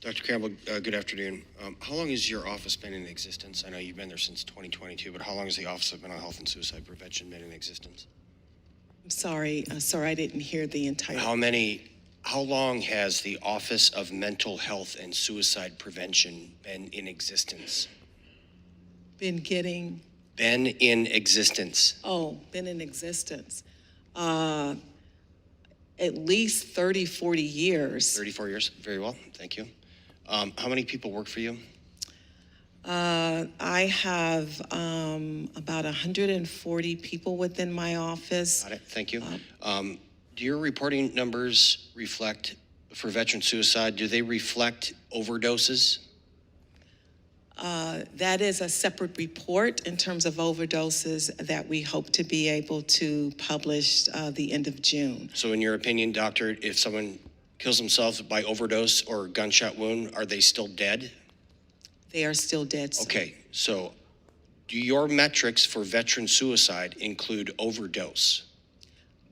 Dr. Campbell, good afternoon. How long has your office been in existence? I know you've been there since 2022, but how long has the Office of Mental Health and Suicide Prevention been in existence? I'm sorry, sir, I didn't hear the entire. How long has the Office of Mental Health and Suicide Prevention been in existence? Been in existence. At least 30, 40 years. 34 years, very well, thank you. How many people work for you? I have about 140 people within my office. Got it, thank you. Do your reporting numbers reflect, for veteran suicide, do they reflect overdoses? That is a separate report in terms of overdoses that we hope to be able to publish the end of June. So in your opinion, doctor, if someone kills themselves by overdose or gunshot wound, are they still dead? They are still dead, sir. Okay, so do your metrics for veteran suicide include overdose?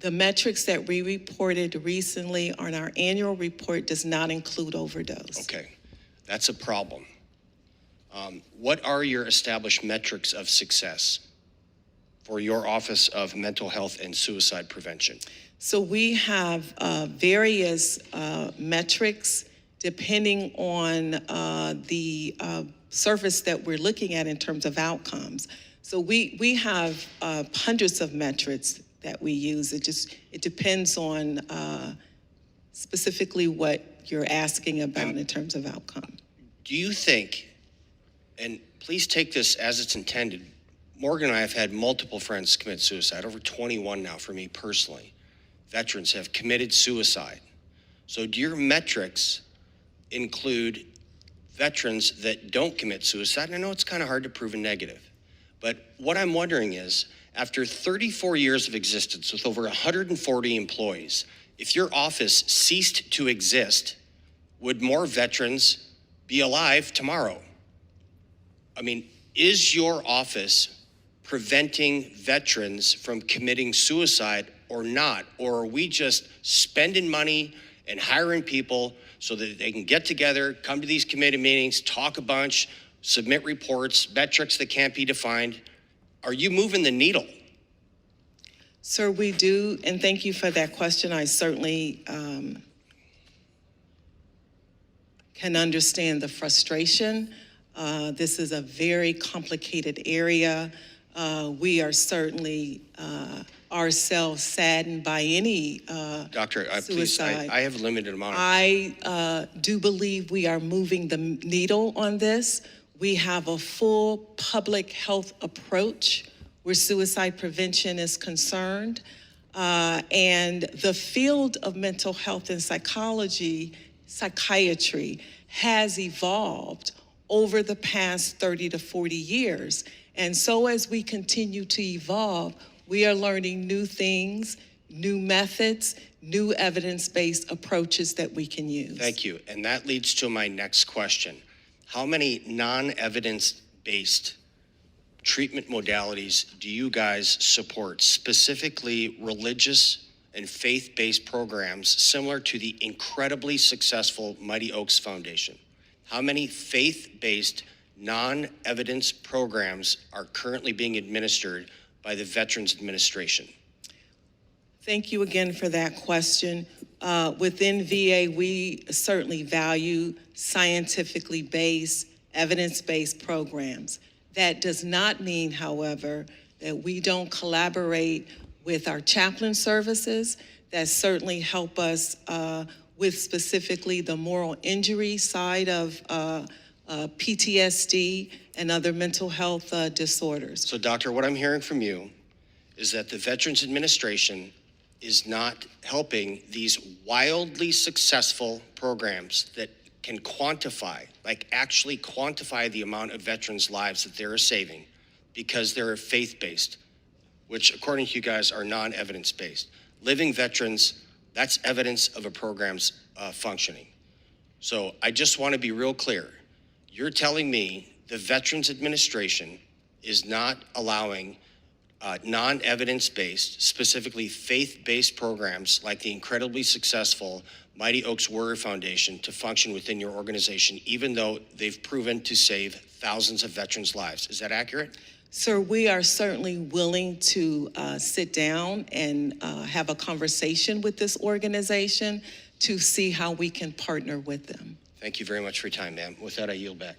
The metrics that we reported recently on our annual report does not include overdose. Okay, that's a problem. What are your established metrics of success for your Office of Mental Health and Suicide Prevention? So we have various metrics depending on the service that we're looking at in terms of outcomes. So we have hundreds of metrics that we use. It depends on specifically what you're asking about in terms of outcome. Do you think, and please take this as it's intended, Morgan and I have had multiple friends commit suicide, over 21 now for me personally. Veterans have committed suicide. So do your metrics include veterans that don't commit suicide? And I know it's kind of hard to prove a negative, but what I'm wondering is, after 34 years of existence with over 140 employees, if your office ceased to exist, would more veterans be alive tomorrow? I mean, is your office preventing veterans from committing suicide or not? Or are we just spending money and hiring people so that they can get together, come to these committee meetings, talk a bunch, submit reports, metrics that can't be defined? Are you moving the needle? Sir, we do, and thank you for that question. I certainly can understand the frustration. This is a very complicated area. We are certainly ourselves saddened by any Doctor, suicide. please, I have a limited amount. I do believe we are moving the needle on this. We have a full public health approach where suicide prevention is concerned. And the field of mental health and psychiatry has evolved over the past 30 to 40 years. And so as we continue to evolve, we are learning new things, new methods, new evidence-based approaches that we can use. Thank you. And that leads to my next question. How many non-evidence-based treatment modalities do you guys support, specifically religious and faith-based programs similar to the incredibly successful Mighty Oaks Foundation? How many faith-based non-evidence programs are currently being administered by the Veterans Administration? Thank you again for that question. Within VA, we certainly value scientifically based, evidence-based programs. That does not mean, however, that we don't collaborate with our chaplain services that certainly help us with specifically the moral injury side of PTSD and other mental health disorders. So, Doctor, what I'm hearing from you is that the Veterans Administration is not helping these wildly successful programs that can quantify, like actually quantify the amount of veterans' lives that they're saving because they're faith-based, which according to you guys are non-evidence-based. Living veterans, that's evidence of a program's functioning. So I just want to be real clear. You're telling me the Veterans Administration is not allowing non-evidence-based, specifically faith-based programs like the incredibly successful Mighty Oaks Warrior Foundation to function within your organization, even though they've proven to save thousands of veterans' lives. Is that accurate? Sir, we are certainly willing to sit down and have a conversation with this organization to see how we can partner with them. Thank you very much for your time, ma'am. With that, I yield back.